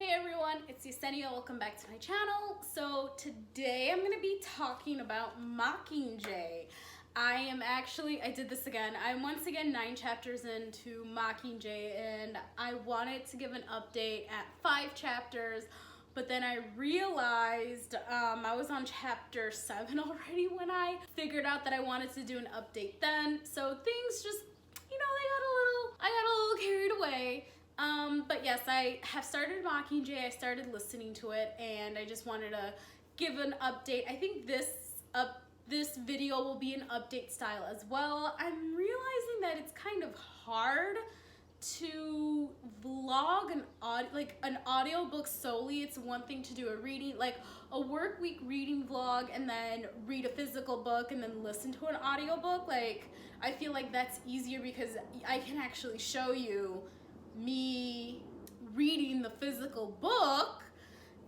Hey everyone, it's Yesenia. Welcome back to my channel. So today I'm going to be talking about Mockingjay. I did this again. I'm once again 9 chapters into Mockingjay and I wanted to give an update at 5 chapters, but then I realized I was on chapter 7 already when I figured out that I wanted to do an update then. So things just, I got a little carried away. But yes, I have started Mockingjay. I started listening to it, and I just wanted to give an update. I think this video will be an update style as well. I'm realizing that it's kind of hard to vlog an audiobook solely. It's one thing to do a reading, like a work week reading vlog, and then read a physical book and then listen to an audiobook. Like, I feel like that's easier because I can actually show you me reading the physical book.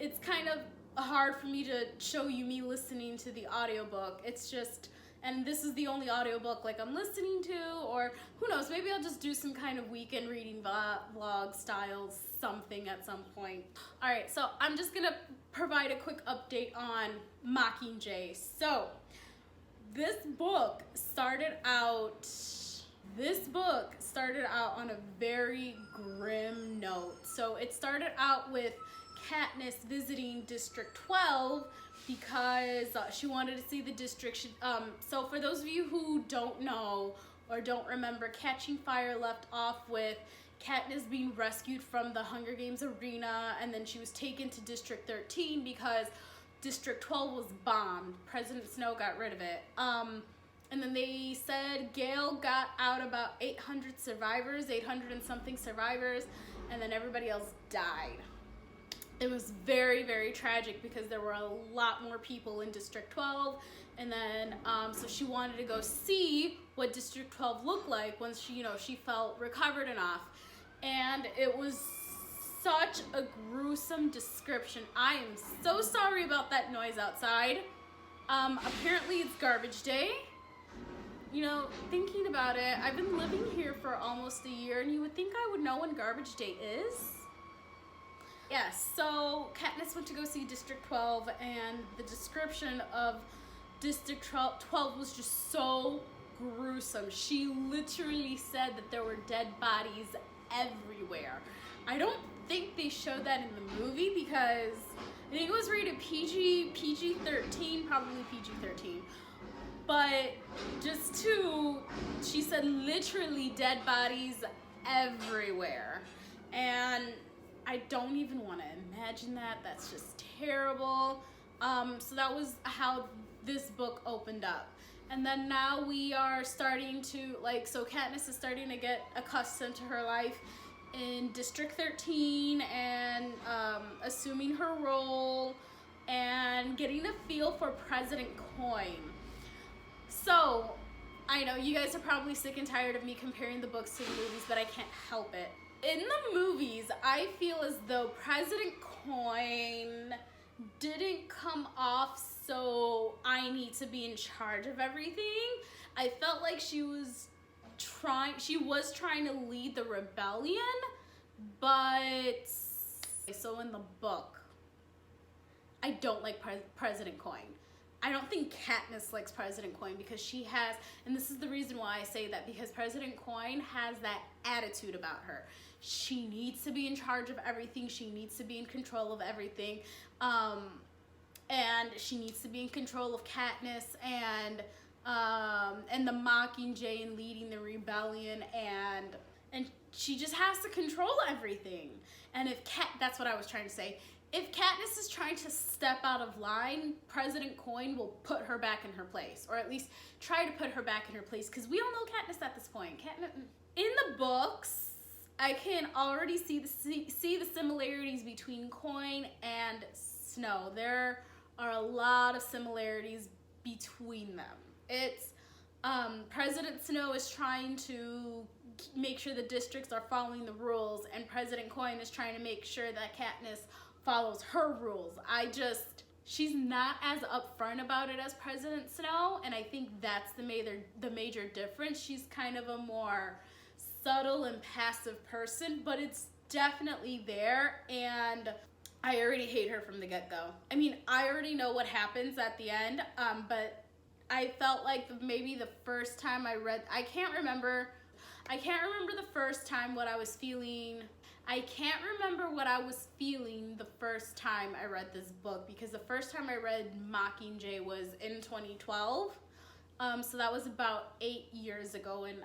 It's kind of hard for me to show you me listening to the audiobook. It's just, and this is the only audiobook like I'm listening to, or who knows, maybe I'll just do some kind of weekend reading vlog style something at some point. Alright, so I'm just gonna provide a quick update on Mockingjay. So this book started out on a very grim note. So it started out with Katniss visiting District 12 because she wanted to see the district. So for those of you who don't know or don't remember, Catching Fire left off with Katniss being rescued from the Hunger Games arena, and then she was taken to District 13 because District 12 was bombed. President Snow got rid of it. And then they said Gale got out about 800 and something survivors, and then everybody else died. It was very, very tragic because there were a lot more people in District 12, and then so she wanted to go see what District 12 looked like once she felt recovered enough. And it was such a gruesome description. I am so sorry about that noise outside. Apparently it's garbage day. Thinking about it, I've been living here for almost a year, and you would think I would know when garbage day is. Yes, so Katniss went to go see District 12, and the description of District 12 was just so gruesome. She literally said that there were dead bodies everywhere. I don't think they showed that in the movie because I think it was rated PG-13, probably PG-13. But she said literally dead bodies everywhere. And I don't even want to imagine that. That's just terrible. So that was how this book opened up. And then now we are starting to, so Katniss is starting to get accustomed to her life in District 13 and assuming her role and getting a feel for President Coin. So, I know you guys are probably sick and tired of me comparing the books to the movies, but I can't help it. In the movies, I feel as though President Coin didn't come off so I need to be in charge of everything. I felt like she was trying to lead the rebellion, but so in the book, I don't like President Coin. I don't think Katniss likes President Coin because she has, and this is the reason why I say that, because President Coin has that attitude about her. She needs to be in charge of everything. She needs to be in control of everything. And she needs to be in control of Katniss and the Mockingjay and leading the rebellion, and she just has to control everything. And that's what I was trying to say. If Katniss is trying to step out of line, President Coin will put her back in her place, or at least try to put her back in her place, because we all know Katniss at this point. In the books, I can already see the similarities between Coin and Snow. There are a lot of similarities between them. It's President Snow is trying to make sure the districts are following the rules, and President Coin is trying to make sure that Katniss follows her rules. She's not as upfront about it as President Snow, and I think that's the major difference. She's kind of a more subtle and passive person, but it's definitely there, and I already hate her from the get-go. I mean, I already know what happens at the end, but I felt like maybe the first time I read, I can't remember the first time what I was feeling. I can't remember what I was feeling the first time I read this book, because the first time I read Mockingjay was in 2012. So that was about 8 years ago, and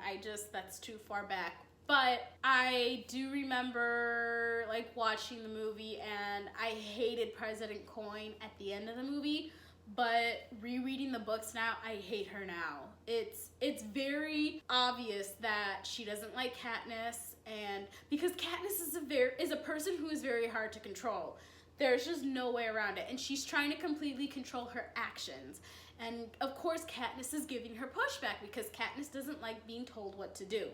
that's too far back. But I do remember like watching the movie, and I hated President Coin at the end of the movie. But rereading the books now, I hate her now. It's very obvious that she doesn't like Katniss, and because Katniss is a person who is very hard to control. There's just no way around it, and she's trying to completely control her actions. And of course, Katniss is giving her pushback because Katniss doesn't like being told what to do.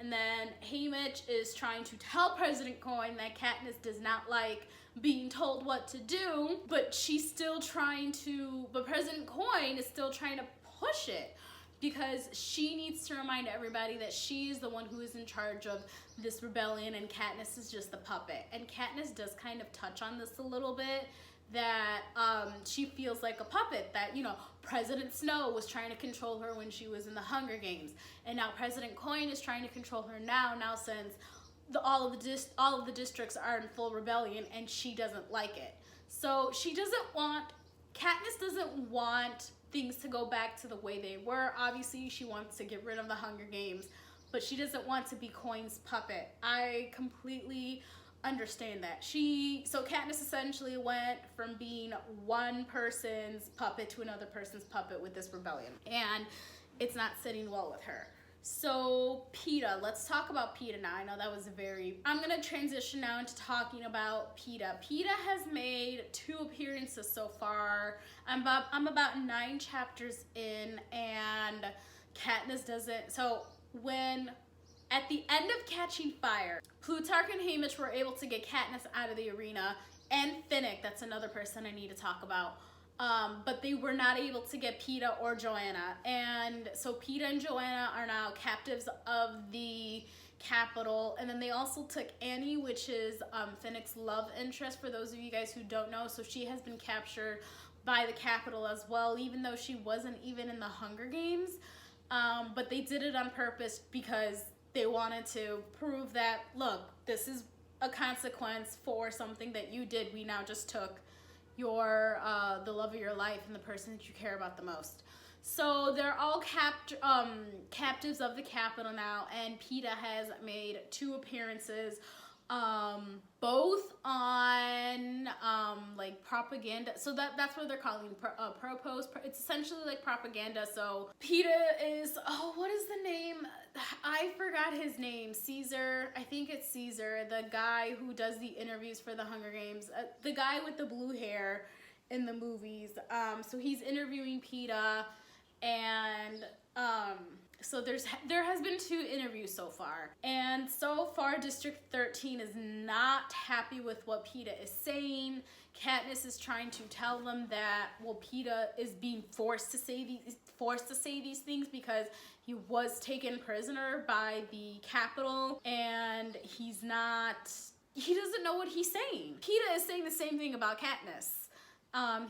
And then Haymitch is trying to tell President Coin that Katniss does not like being told what to do, but President Coin is still trying to push it, because she needs to remind everybody that she is the one who is in charge of this rebellion, and Katniss is just the puppet. And Katniss does kind of touch on this a little bit, that she feels like a puppet, that, you know, President Snow was trying to control her when she was in the Hunger Games, and now President Coin is trying to control her now since all of the districts are in full rebellion, and she doesn't like it. So Katniss doesn't want things to go back to the way they were. Obviously, she wants to get rid of the Hunger Games, but she doesn't want to be Coin's puppet. I completely understand that. So Katniss essentially went from being one person's puppet to another person's puppet with this rebellion, and it's not sitting well with her. So Peeta, let's talk about Peeta now. I know that was I'm gonna transition now into talking about Peeta. Peeta has made 2 appearances so far. I'm about 9 chapters in, and Katniss doesn't. So at the end of Catching Fire, Plutarch and Haymitch were able to get Katniss out of the arena, and Finnick, that's another person I need to talk about. But they were not able to get Peeta or Joanna. And so Peeta and Joanna are now captives of the Capitol. And then they also took Annie, which is Finnick's love interest, for those of you guys who don't know. So she has been captured by the Capitol as well, even though she wasn't even in the Hunger Games. But they did it on purpose because they wanted to prove that, look, this is a consequence for something that you did. We now just took your the love of your life and the person that you care about the most. So they're all captives of the Capitol now, and Peeta has made 2 appearances, both on like propaganda. So that's what they're calling propos. It's essentially like propaganda. So Peeta is, what is the name? I forgot his name. Caesar. I think it's Caesar, the guy who does the interviews for the Hunger Games, the guy with the blue hair in the movies. So he's interviewing Peeta, and so there has been 2 interviews so far, and so far District 13 is not happy with what Peeta is saying. Katniss is trying to tell them that, well, Peeta is being forced to say these things because he was taken prisoner by the Capitol, and he doesn't know what he's saying. Peeta is saying the same thing about Katniss.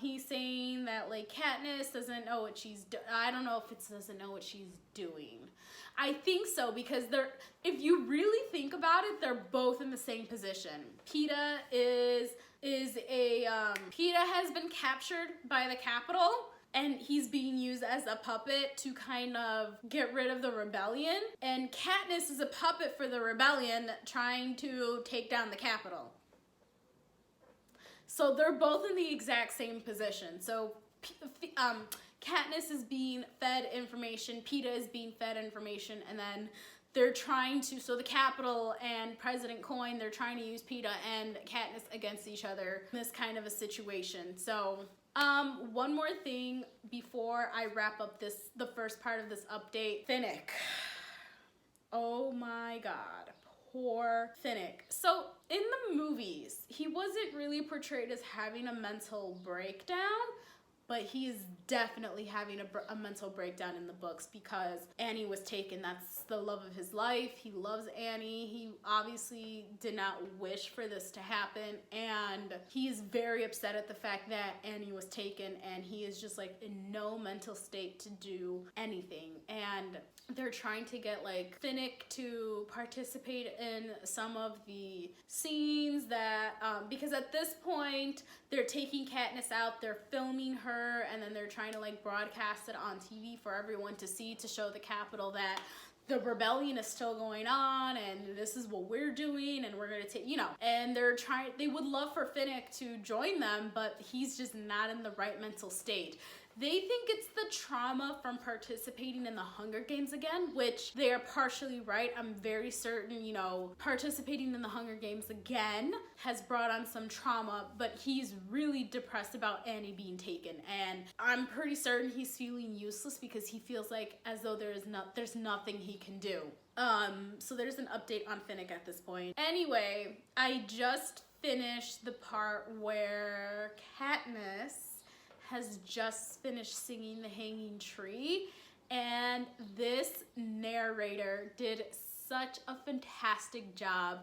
He's saying that, like, Katniss doesn't know what she's doing. I don't know if it doesn't know what she's doing. I think so, because if you really think about it, they're both in the same position. Peeta Peeta has been captured by the Capitol, and he's being used as a puppet to kind of get rid of the rebellion. And Katniss is a puppet for the rebellion trying to take down the Capitol. So they're both in the exact same position. So Katniss is being fed information, Peeta is being fed information, and then they're trying to, so the Capitol and President Coin, they're trying to use Peeta and Katniss against each other in this kind of a situation. So one more thing before I wrap up the first part of this update. Finnick. Oh my God. Poor Finnick. So in the movies, he wasn't really portrayed as having a mental breakdown, but he is definitely having a mental breakdown in the books because Annie was taken. That's the love of his life. He loves Annie. obviously did not wish for this to happen, and he is very upset at the fact that Annie was taken, and he is just like in no mental state to do anything. And they're trying to get like Finnick to participate in some of the scenes that because at this point they're taking Katniss out, they're filming her, and then they're trying to like broadcast it on TV for everyone to see, to show the Capitol that the rebellion is still going on and this is what we're doing and we're gonna take, you know, and they would love for Finnick to join them, but he's just not in the right mental state. They think it's the trauma from participating in the Hunger Games again, which they are partially right. I'm very certain, you know, participating in the Hunger Games again has brought on some trauma, but he's really depressed about Annie being taken. And I'm pretty certain he's feeling useless because he feels like as though there's nothing he can do. So there's an update on Finnick at this point. Anyway, I just finished the part where Katniss has just finished singing The Hanging Tree, and this narrator did such a fantastic job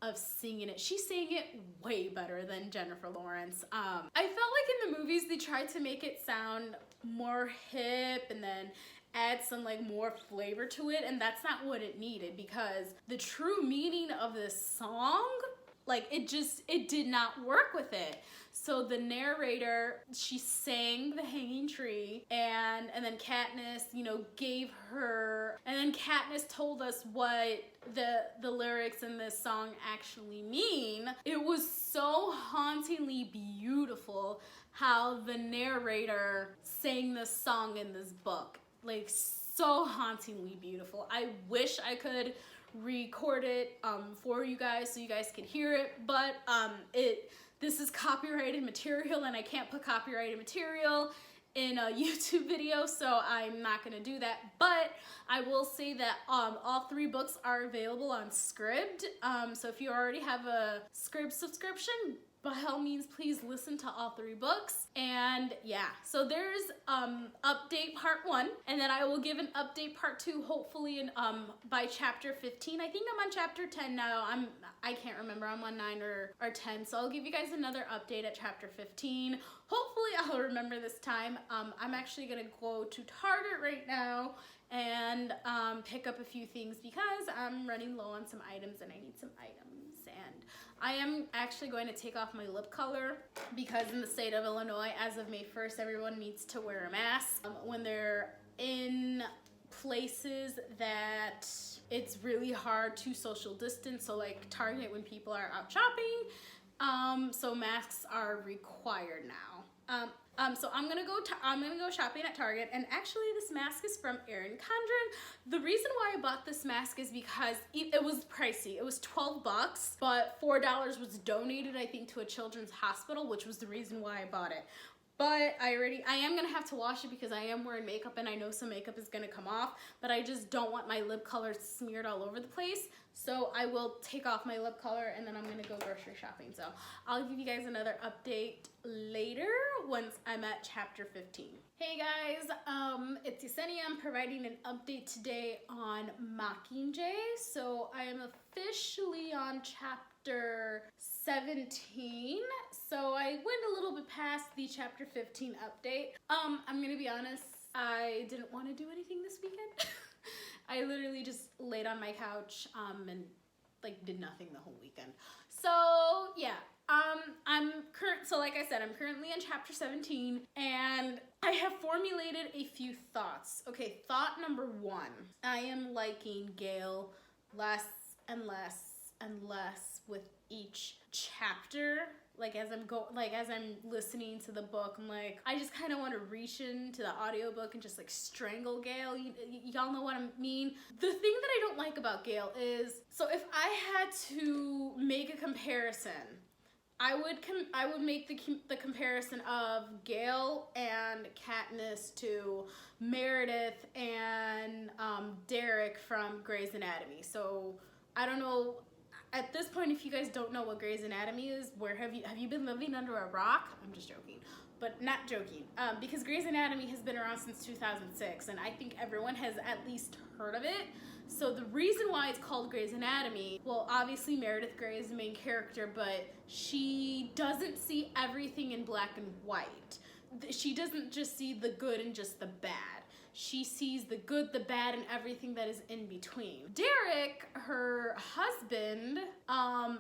of singing it. She sang it way better than Jennifer Lawrence. I felt like in the movies they tried to make it sound more hip and then add some like more flavor to it, and that's not what it needed, because the true meaning of this song, like it did not work with it. So the narrator, she sang The Hanging Tree, and then Katniss, you know, gave her, and then Katniss told us what the lyrics in this song actually mean. It was so hauntingly beautiful how the narrator sang this song in this book. Like, so hauntingly beautiful. I wish I could record it for you guys so you guys could hear it, but this is copyrighted material and I can't put copyrighted material in a YouTube video, so I'm not gonna do that. But I will say that all 3 books are available on Scribd, so if you already have a Scribd subscription, by all means, please listen to all 3 books. And yeah, so there's update part 1, and then I will give an update part 2 hopefully in by chapter 15. I think I'm on chapter 10 now. I can't remember. I'm on 9 or 10, so I'll give you guys another update at chapter 15. Hopefully I'll remember this time. I'm actually gonna go to Target right now and pick up a few things because I'm running low on some items and I need some items. And I am actually going to take off my lip color because in the state of Illinois, as of May 1st, everyone needs to wear a mask when they're in places that it's really hard to social distance. So like Target when people are out shopping, so masks are required now. So I'm gonna go shopping at Target, and actually this mask is from Erin Condren. The reason why I bought this mask is because it was pricey. It was $12, but $4 was donated, I think, to a children's hospital, which was the reason why I bought it. But I am gonna have to wash it because I am wearing makeup and I know some makeup is gonna come off, but I just don't want my lip color smeared all over the place. So I will take off my lip color and then I'm gonna go grocery shopping. So I'll give you guys another update later once I'm at chapter 15. Hey guys, it's Yesenia. I'm providing an update today on Mockingjay. So I am officially on chapter 17. So I went a little bit past the chapter 15 update. I'm gonna be honest, I didn't want to do anything this weekend. I literally just laid on my couch and like did nothing the whole weekend. So yeah, so like I said, I'm currently in chapter 17 and I have formulated a few thoughts. Okay, thought number 1, I am liking Gale less and less and less with each chapter. Like as I'm listening to the book, I'm like, I just kind of want to reach into the audiobook and just like strangle Gale. Y'all know what I mean? The thing that I don't like about Gale is, so if I had to make a comparison, I would make the comparison of Gale and Katniss to Meredith and Derek from Grey's Anatomy. So I don't know. At this point, if you guys don't know what Grey's Anatomy is, where have you been living under a rock? I'm just joking, but not joking, because Grey's Anatomy has been around since 2006, and I think everyone has at least heard of it. So the reason why it's called Grey's Anatomy, well, obviously Meredith Grey is the main character, but she doesn't see everything in black and white. She doesn't just see the good and just the bad. She sees the good, the bad, and everything that is in between. Derek, her husband,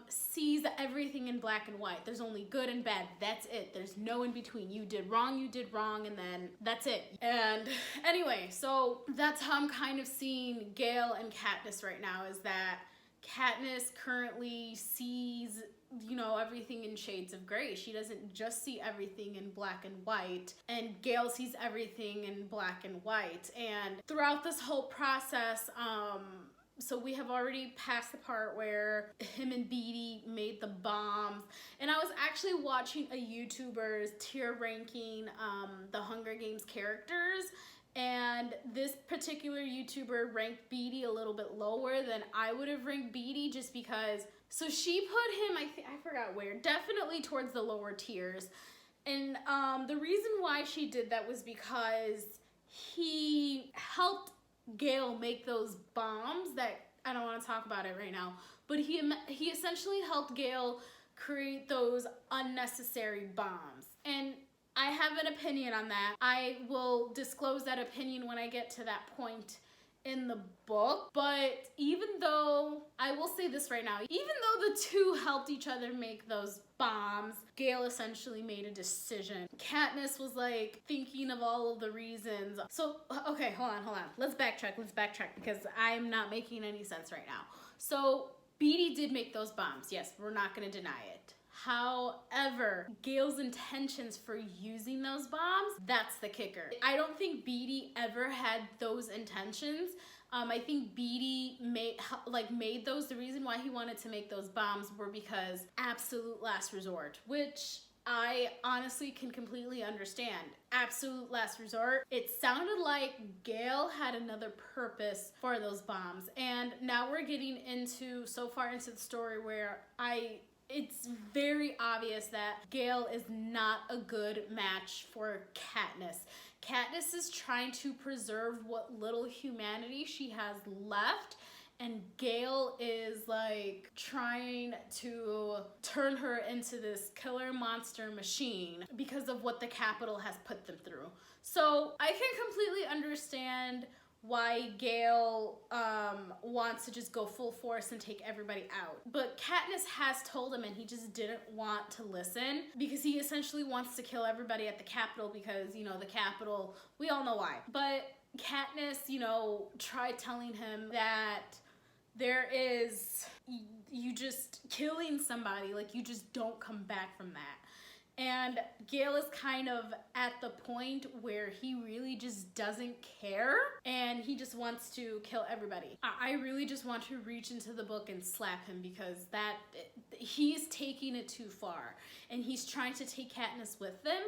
sees everything in black and white. There's only good and bad. That's it. There's no in between. You did wrong, and then that's it. And anyway, so that's how I'm kind of seeing Gale and Katniss right now, is that Katniss currently sees, you know, everything in shades of gray. She doesn't just see everything in black and white, and Gale sees everything in black and white. And throughout this whole process, so we have already passed the part where him and Beetee made the bombs, and I was actually watching a YouTuber's tier ranking the Hunger Games characters, and this particular YouTuber ranked Beetee a little bit lower than I would have ranked Beetee, just because, so she put him, I forgot where, definitely towards the lower tiers. And the reason why she did that was because he helped Gale make those bombs that, I don't want to talk about it right now, but he essentially helped Gale create those unnecessary bombs. And I have an opinion on that. I will disclose that opinion when I get to that point in the book. But even though, I will say this right now, even though the two helped each other make those bombs, Gale essentially made a decision. Katniss was like thinking of all of the reasons. So, okay, hold on. Let's backtrack because I'm not making any sense right now. So, Beetee did make those bombs. Yes, we're not gonna deny it. However, Gale's intentions for using those bombs, that's the kicker. I don't think Beetee ever had those intentions. I think Beetee made those. The reason why he wanted to make those bombs were because absolute last resort, which I honestly can completely understand. Absolute last resort. It sounded like Gale had another purpose for those bombs. And now we're getting so far into the story where it's very obvious that Gale is not a good match for Katniss. Katniss is trying to preserve what little humanity she has left, and Gale is like trying to turn her into this killer monster machine because of what the Capitol has put them through. So I can completely understand why Gale wants to just go full force and take everybody out. But Katniss has told him, and he just didn't want to listen, because he essentially wants to kill everybody at the Capitol because, you know, the Capitol, we all know why. But Katniss, you know, tried telling him that there is, you just killing somebody, like, you just don't come back from that. And Gale is kind of at the point where he really just doesn't care, and he just wants to kill everybody. I really just want to reach into the book and slap him, because he's taking it too far, and he's trying to take Katniss with him,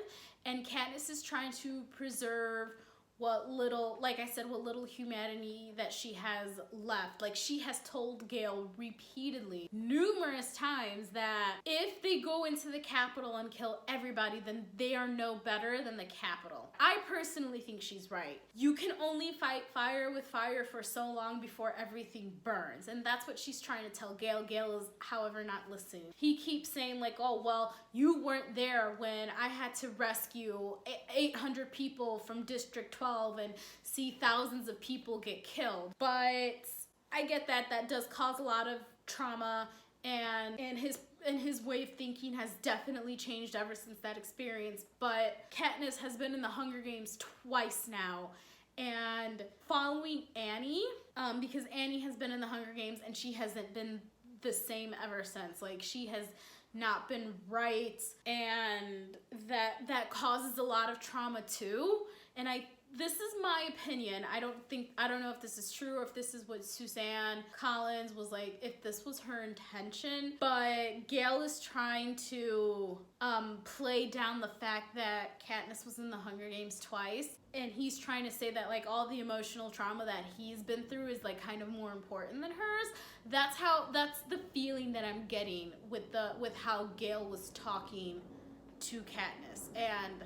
and Katniss is trying to preserve what little, like I said, what little humanity that she has left. Like, she has told Gale repeatedly, numerous times, that if they go into the Capitol and kill everybody, then they are no better than the Capitol. I personally think she's right. You can only fight fire with fire for so long before everything burns. And that's what she's trying to tell Gale. Gale is, however, not listening. He keeps saying, like, oh, well, you weren't there when I had to rescue 800 people from District 12 and see thousands of people get killed. But I get that does cause a lot of trauma, and his way of thinking has definitely changed ever since that experience. But Katniss has been in the Hunger Games twice now, and following Annie, because Annie has been in the Hunger Games and she hasn't been the same ever since. Like, she has not been right, and that causes a lot of trauma too. And this is my opinion. I don't know if this is true or if this is what Suzanne Collins was like, if this was her intention, but Gale is trying to play down the fact that Katniss was in the Hunger Games twice, and he's trying to say that, like, all the emotional trauma that he's been through is, like, kind of more important than hers. That's the feeling that I'm getting with how Gale was talking to Katniss, and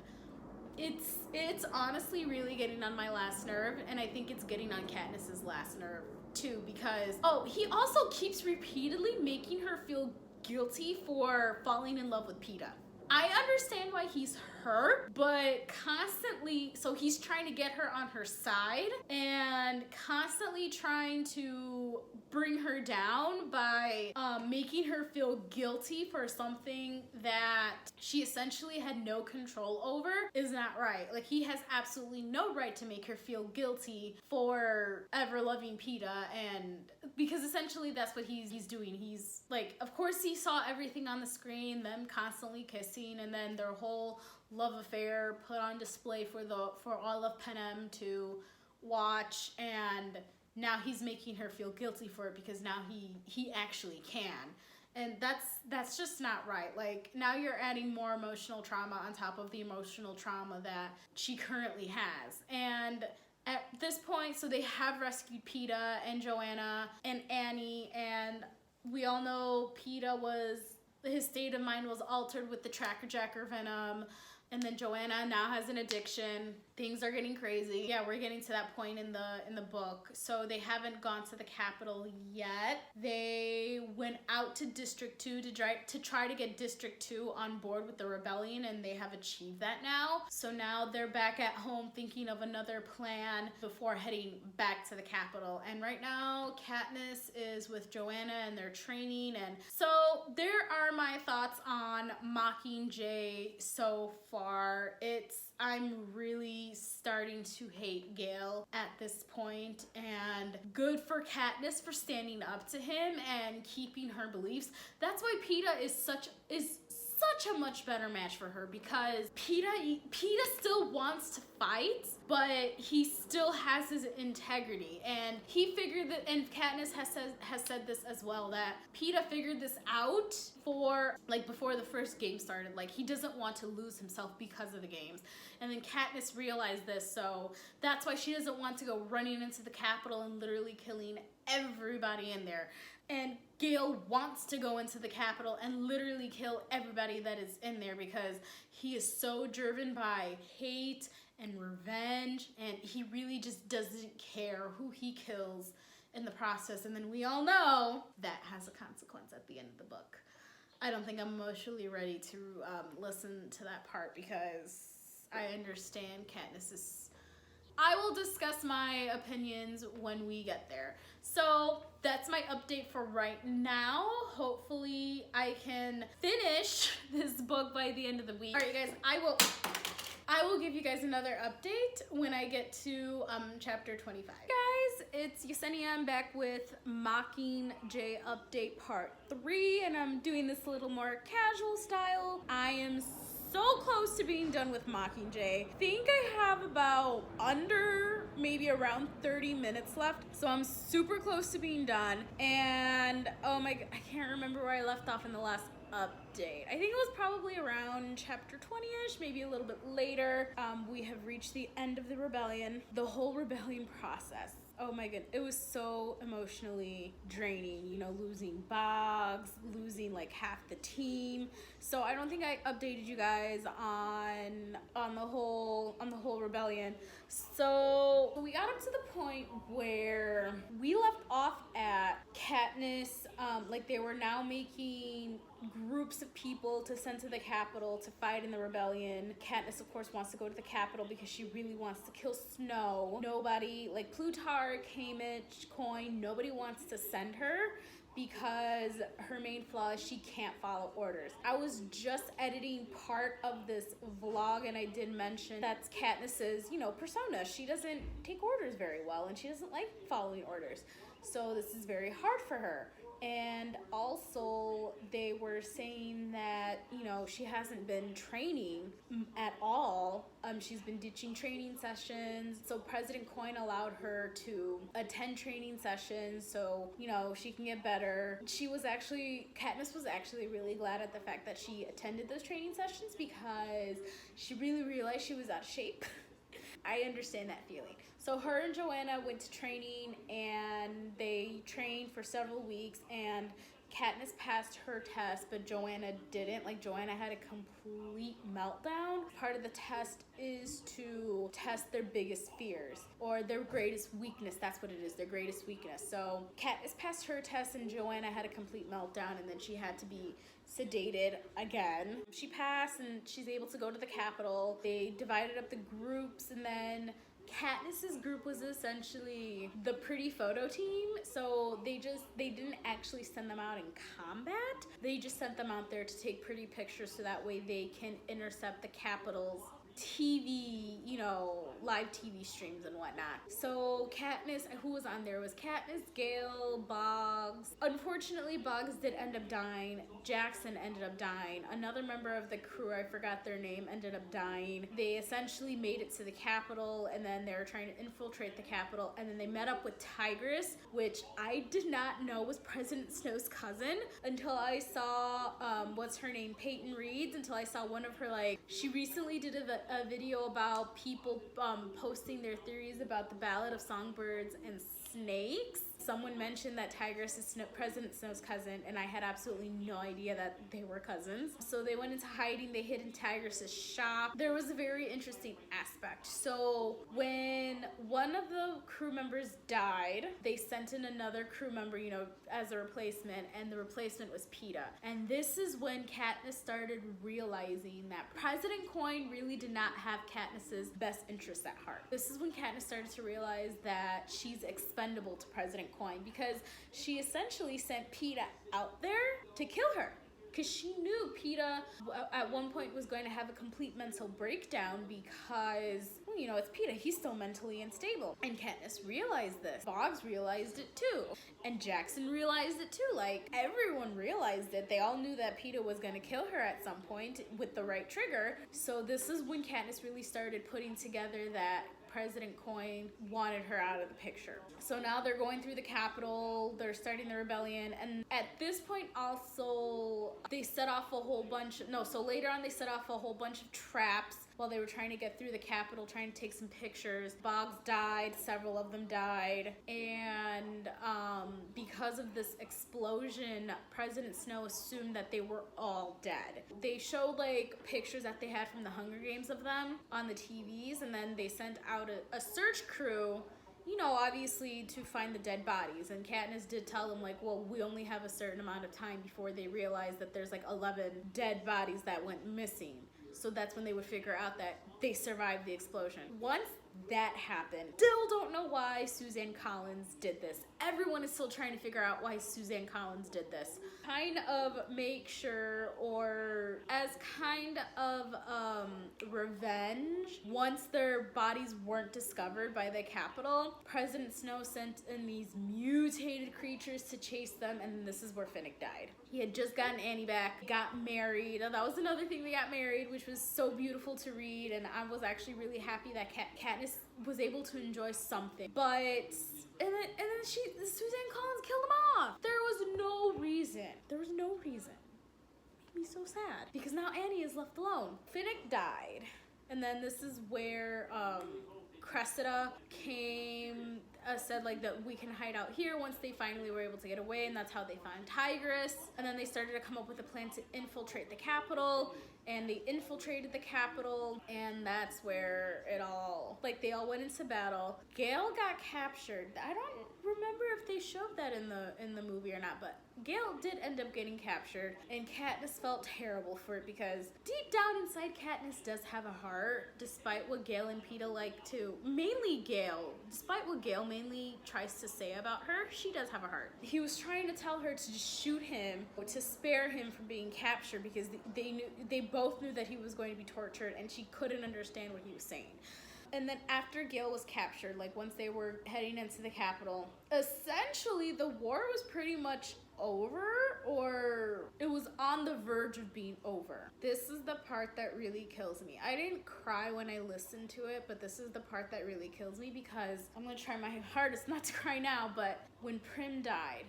it's honestly really getting on my last nerve, and I think it's getting on Katniss's last nerve too, because, oh, he also keeps repeatedly making her feel guilty for falling in love with Peta. I understand why he's hurt, but constantly, so he's trying to get her on her side and constantly trying to bring her down by making her feel guilty for something that she essentially had no control over is not right. Like, he has absolutely no right to make her feel guilty for ever loving Peta, and because essentially that's what he's doing. He's like, of course he saw everything on the screen, them constantly kissing, and then their whole love affair put on display for all of Panem to watch, and now he's making her feel guilty for it because now he actually can. And that's just not right. Like, now you're adding more emotional trauma on top of the emotional trauma that she currently has. And at this point, so they have rescued Peta and Joanna and Annie, and we all know his state of mind was altered with the Tracker Jacker venom, and then Joanna now has an addiction. Things are getting crazy. Yeah, we're getting to that point in the book. So they haven't gone to the Capitol yet. They went out to District 2 to try to get District 2 on board with the rebellion, and they have achieved that now. So now they're back at home thinking of another plan before heading back to the Capitol. And right now, Katniss is with Joanna and they're training. And so there are my thoughts on Mockingjay so far. I'm really starting to hate Gale at this point, and good for Katniss for standing up to him and keeping her beliefs. That's why Peta is such a much better match for her, because Peta still wants to fight, but he still has his integrity, and he figured that, and Katniss has said this as well, that Peta figured this out before the first game started. Like, he doesn't want to lose himself because of the games, and then Katniss realized this, so that's why she doesn't want to go running into the Capitol and literally killing everybody in there. And Gale wants to go into the Capitol and literally kill everybody that is in there, because he is so driven by hate and revenge, and he really just doesn't care who he kills in the process. And then we all know that has a consequence at the end of the book. I don't think I'm emotionally ready to listen to that part, because I understand Katniss's... I will discuss my opinions when we get there. So that's my update for right now. Hopefully I can finish this book by the end of the week. All right, you guys, I will give you guys another update when I get to chapter 25. Guys, it's Yesenia. I'm back with Mockingjay update part 3, and I'm doing this a little more casual style. I am so close to being done with Mockingjay. I think I have about maybe around 30 minutes left, so I'm super close to being done. And oh my god, I can't remember where I left off in the last update. I think it was probably around chapter 20-ish, maybe a little bit later. We have reached the end of the rebellion, the whole rebellion process. Oh my goodness, it was so emotionally draining, you know, losing Boggs, losing like half the team. So I don't think I updated you guys on the whole rebellion. So we got up to the point where we left off at Katniss, like they were now making groups of people to send to the Capitol to fight in the rebellion. Katniss, of course, wants to go to the Capitol because she really wants to kill Snow. Nobody, like Plutarch, Haymitch, Coin, nobody wants to send her because her main flaw is she can't follow orders. I was just editing part of this vlog, and I did mention that's Katniss's, you know, persona. She doesn't take orders very well, and she doesn't like following orders. So this is very hard for her. And also, they were saying that, you know, she hasn't been training at all. She's been ditching training sessions. So President Coin allowed her to attend training sessions so, you know, she can get better. Katniss was actually really glad at the fact that she attended those training sessions, because she really realized she was out of shape. I understand that feeling. So her and Joanna went to training, and they trained for several weeks, and Katniss passed her test, but Joanna didn't. Like, Joanna had a complete meltdown. Part of the test is to test their biggest fears or their greatest weakness. That's what it is, their greatest weakness. So Katniss passed her test and Joanna had a complete meltdown, and then she had to be sedated again. She passed and she's able to go to the Capitol. They divided up the groups, and then Katniss's group was essentially the pretty photo team. So they didn't actually send them out in combat. They just sent them out there to take pretty pictures so that way they can intercept the Capitol's TV, you know, live TV streams and whatnot. So Katniss, who was on there was Katniss, Gale, Boggs. Unfortunately, Boggs did end up dying. Jackson ended up dying. Another member of the crew, I forgot their name, ended up dying. They essentially made it to the Capitol, and then they were trying to infiltrate the Capitol, and then they met up with Tigress, which I did not know was President Snow's cousin until I saw, what's her name, Peyton Reed's, until I saw one of her, like, she recently did a video about people posting their theories about the Ballad of Songbirds and Snakes. Someone mentioned that Tigress is President Snow's cousin, and I had absolutely no idea that they were cousins. So they went into hiding, they hid in Tigress's shop. There was a very interesting aspect. So when one of the crew members died, they sent in another crew member, you know, as a replacement, and the replacement was Peeta. And this is when Katniss started realizing that President Coin really did not have Katniss's best interests at heart. This is when Katniss started to realize that she's expendable to President Coin, because she essentially sent Peeta out there to kill her, because she knew Peeta at one point was going to have a complete mental breakdown because, well, you know, it's Peeta, he's still mentally unstable. And Katniss realized this. Boggs realized it too. And Jackson realized it too. Like, everyone realized it. They all knew that Peeta was going to kill her at some point with the right trigger. So this is when Katniss really started putting together that President Coin wanted her out of the picture. So now they're going through the Capitol, they're starting the rebellion, and at this point also they set off a whole bunch, later on they set off a whole bunch of traps while they were trying to get through the Capitol, trying to take some pictures. Boggs died, several of them died, and because of this explosion, President Snow assumed that they were all dead. They showed like pictures that they had from the Hunger Games of them on the TVs, and then they sent out a search crew, you know, obviously to find the dead bodies. And Katniss did tell them, like, well, we only have a certain amount of time before they realize that there's like 11 dead bodies that went missing. So that's when they would figure out that they survived the explosion. Once that happened, still don't know why Suzanne Collins did this. Everyone is still trying to figure out why Suzanne Collins did this. Kind of make sure, or as kind of revenge, once their bodies weren't discovered by the Capitol, President Snow sent in these mutated creatures to chase them, and this is where Finnick died. He had just gotten Annie back, got married. That was another thing, they got married, which was so beautiful to read, and I was actually really happy that Katniss was able to enjoy something. But and then Suzanne Collins killed them off. There was no reason. There was no reason. It made me so sad, because now Annie is left alone. Finnick died, and then this is where Cressida came, said like that we can hide out here once they finally were able to get away, and that's how they found Tigress. And then they started to come up with a plan to infiltrate the Capitol, and they infiltrated the Capitol, and that's where it all, like, they all went into battle. Gale got captured. I don't remember if they showed that in the movie or not, but Gale did end up getting captured, and Katniss felt terrible for it, because deep down inside, Katniss does have a heart, despite what Gale and Peeta like to, mainly Gale, despite what Gale mainly tries to say about her, she does have a heart. He was trying to tell her to just shoot him, to spare him from being captured, because they both knew that he was going to be tortured, and she couldn't understand what he was saying. And then after Gale was captured, like once they were heading into the Capitol, essentially the war was pretty much over, or it was on the verge of being over. This is the part that really kills me. I didn't cry when I listened to it, but this is the part that really kills me, because I'm gonna try my hardest not to cry now, but when Prim died,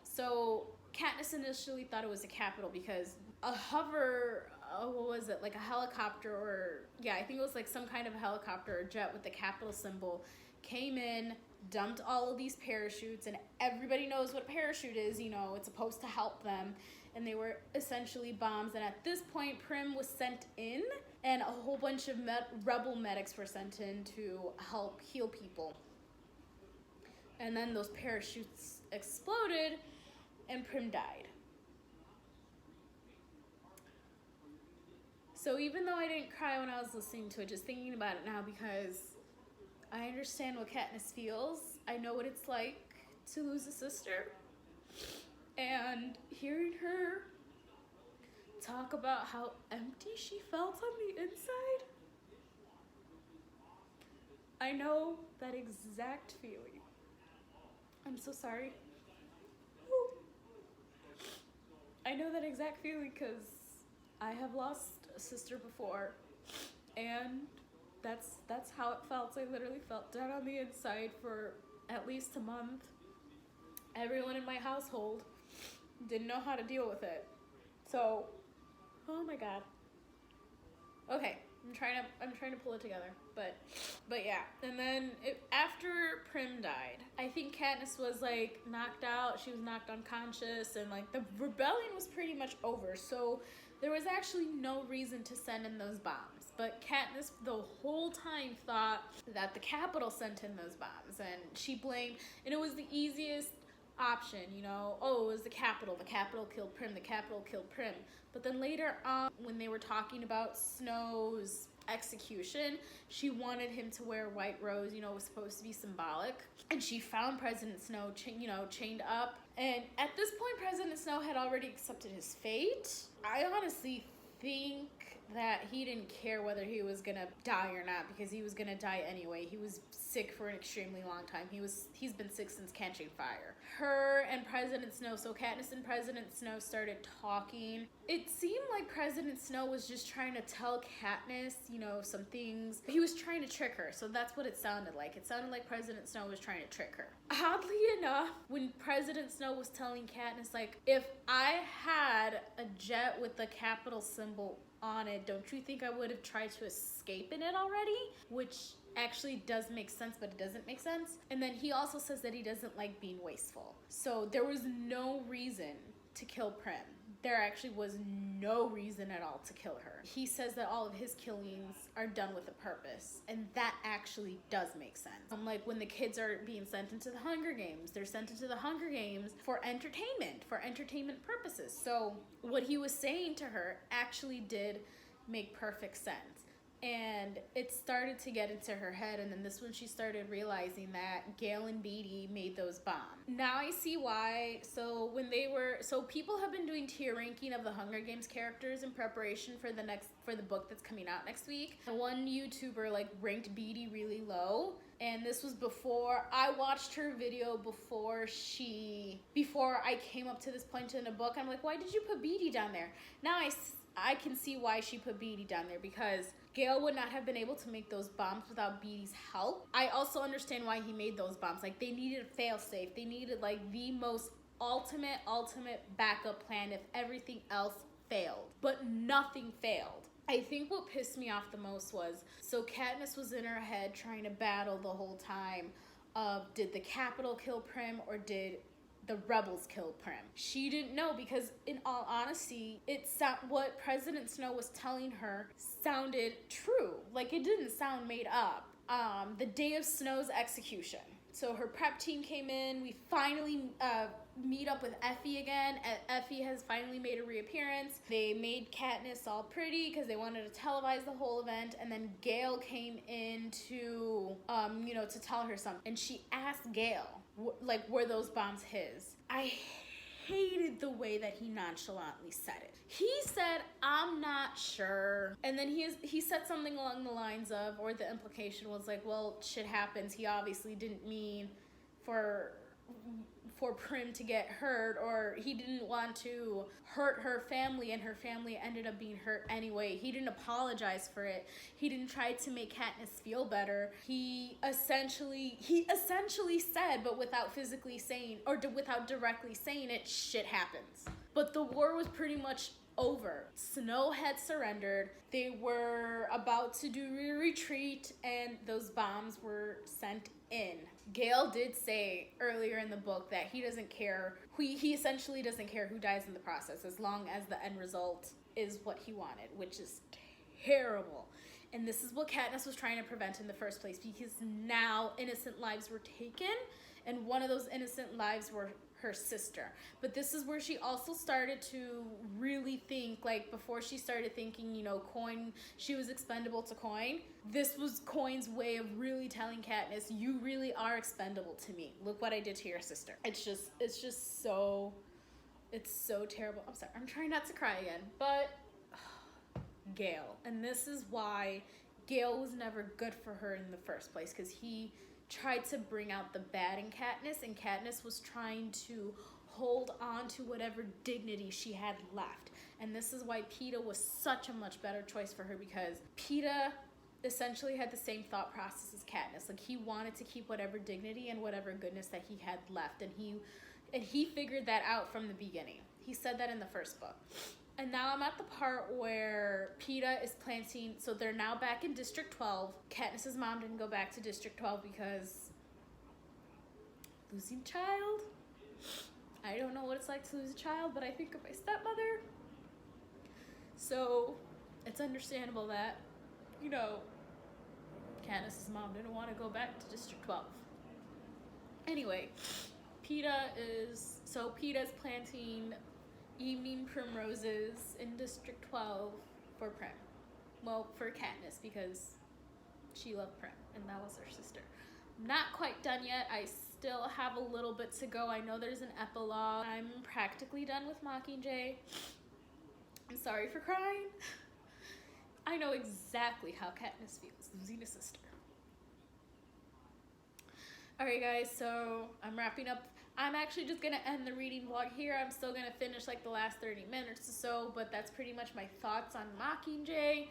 so Katniss initially thought it was a Capitol, because a hover, what was it, like a helicopter, or yeah, I think it was like some kind of helicopter or jet with the Capitol symbol, came in, dumped all of these parachutes, and everybody knows what a parachute is, you know, it's supposed to help them, and they were essentially bombs. And at this point, Prim was sent in, and a whole bunch of rebel medics were sent in to help heal people. And then those parachutes exploded, and Prim died. So even though I didn't cry when I was listening to it, just thinking about it now, because I understand what Katniss feels. I know what it's like to lose a sister. And hearing her talk about how empty she felt on the inside, I know that exact feeling. I'm so sorry. I know that exact feeling because I have lost a sister before, and that's how it felt. I literally felt dead on the inside for at least a month. Everyone in my household didn't know how to deal with it. So, oh my god. Okay, I'm trying to pull it together, but yeah. And then after Prim died, I think Katniss was like knocked out. She was knocked unconscious, and like the rebellion was pretty much over. So there was actually no reason to send in those bombs. But Katniss the whole time thought that the Capitol sent in those bombs, and she blamed, and it was the easiest option, you know, oh, it was the Capitol killed Prim, the Capitol killed Prim. But then later on, when they were talking about Snow's execution, she wanted him to wear a white rose, you know, it was supposed to be symbolic. And she found President Snow, chained up. And at this point, President Snow had already accepted his fate. I honestly think that he didn't care whether he was gonna die or not, because he was gonna die anyway. He was sick for an extremely long time. He's been sick since Catching Fire. Her and President Snow, so Katniss and President Snow started talking. It seemed like President Snow was just trying to tell Katniss, you know, some things. He was trying to trick her, so that's what it sounded like. It sounded like President Snow was trying to trick her. Oddly enough, when President Snow was telling Katniss, like, if I had a jet with the Capitol symbol on it, don't you think I would have tried to escape in it already? Which actually does make sense, but it doesn't make sense. And then he also says that he doesn't like being wasteful. So there was no reason to kill Prim. There actually was no reason at all to kill her. He says that all of his killings are done with a purpose, and that actually does make sense. Like when the kids are being sent into the Hunger Games, they're sent into the Hunger Games for entertainment purposes. So what he was saying to her actually did make perfect sense. And it started to get into her head, and then this when she started realizing that Gale and Beetee made those bombs. Now I see why. So people have been doing tier ranking of the Hunger Games characters in preparation for the book that's coming out next week. And one YouTuber like ranked Beetee really low, and this was before I watched her video before I came up to this point in the book. I'm like, why did you put Beetee down there? Now I can see why she put Beetee down there, because Gale would not have been able to make those bombs without Beetee's help. I also understand why he made those bombs. Like, they needed a fail-safe. They needed, like, the most ultimate backup plan if everything else failed. But nothing failed. I think what pissed me off the most was, so Katniss was in her head trying to battle the whole time of, did the Capitol kill Prim or did the rebels killed Prim? She didn't know, because in all honesty, what President Snow was telling her sounded true. Like, it didn't sound made up. The day of Snow's execution. So her prep team came in. We finally meet up with Effie again. Effie has finally made a reappearance. They made Katniss all pretty because they wanted to televise the whole event. And then Gale came in to tell her something. And she asked Gale, were those bombs his? I hated the way that he nonchalantly said it. He said, I'm not sure. And then he said something along the lines of, or the implication was like, well, shit happens. He obviously didn't mean for Prim to get hurt, or he didn't want to hurt her family, and her family ended up being hurt anyway. He didn't apologize for it. He didn't try to make Katniss feel better. He essentially said, but without physically saying, or without directly saying it, shit happens. But the war was pretty much over. Snow had surrendered. They were about to do a retreat, and those bombs were sent in. Gale did say earlier in the book that he doesn't care. He essentially doesn't care who dies in the process as long as the end result is what he wanted, which is terrible. And this is what Katniss was trying to prevent in the first place, because now innocent lives were taken, and one of those innocent lives were her sister. But this is where she also started to really think, like, before she started thinking, you know, Coin, she was expendable to Coin. This was Coin's way of really telling Katniss, you really are expendable to me. Look what I did to your sister. It's just so, it's so terrible. I'm sorry, I'm trying not to cry again, but Gale. And this is why Gale was never good for her in the first place, because he tried to bring out the bad in Katniss, and Katniss was trying to hold on to whatever dignity she had left. And this is why Peeta was such a much better choice for her, because Peeta essentially had the same thought process as Katniss. Like, he wanted to keep whatever dignity and whatever goodness that he had left, and he figured that out from the beginning. He said that in the first book. And now I'm at the part where Peeta is planting, so they're now back in District 12. Katniss's mom didn't go back to District 12 because losing child. I don't know what it's like to lose a child, but I think of my stepmother. So it's understandable that, you know, Katniss's mom didn't want to go back to District 12. Anyway, Peeta's planting evening primroses in District 12 for Prim. Well, for Katniss, because she loved Prim, and that was her sister. Not quite done yet. I still have a little bit to go. I know there's an epilogue. I'm practically done with Mockingjay. I'm sorry for crying. I know exactly how Katniss feels, losing a sister. Alright guys, so I'm wrapping up. I'm actually just going to end the reading vlog here. I'm still going to finish like the last 30 minutes or so, but that's pretty much my thoughts on Mockingjay.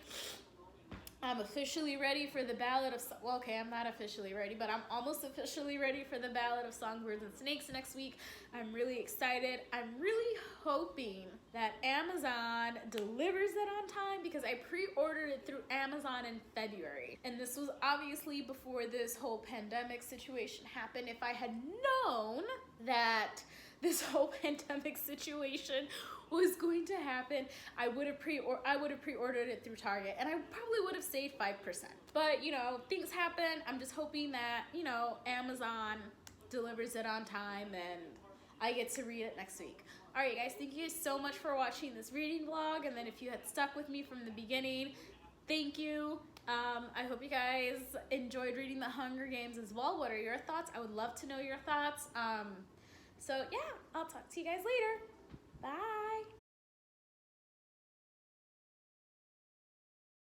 I'm officially ready for the Ballad of... Well, okay, I'm not officially ready, but I'm almost officially ready for the Ballad of Songbirds and Snakes next week. I'm really excited. I'm really hoping that Amazon delivers it on time, because I pre-ordered it through Amazon in February. And this was obviously before this whole pandemic situation happened. If I had known that this whole pandemic situation was going to happen, I would have pre-ordered it through Target, and I probably would have saved 5%. But, you know, things happen. I'm just hoping that, you know, Amazon delivers it on time and I get to read it next week. Alright guys, thank you so much for watching this reading vlog, and then if you had stuck with me from the beginning, thank you. I hope you guys enjoyed reading The Hunger Games as well. What are your thoughts? I would love to know your thoughts. So yeah, I'll talk to you guys later. Bye.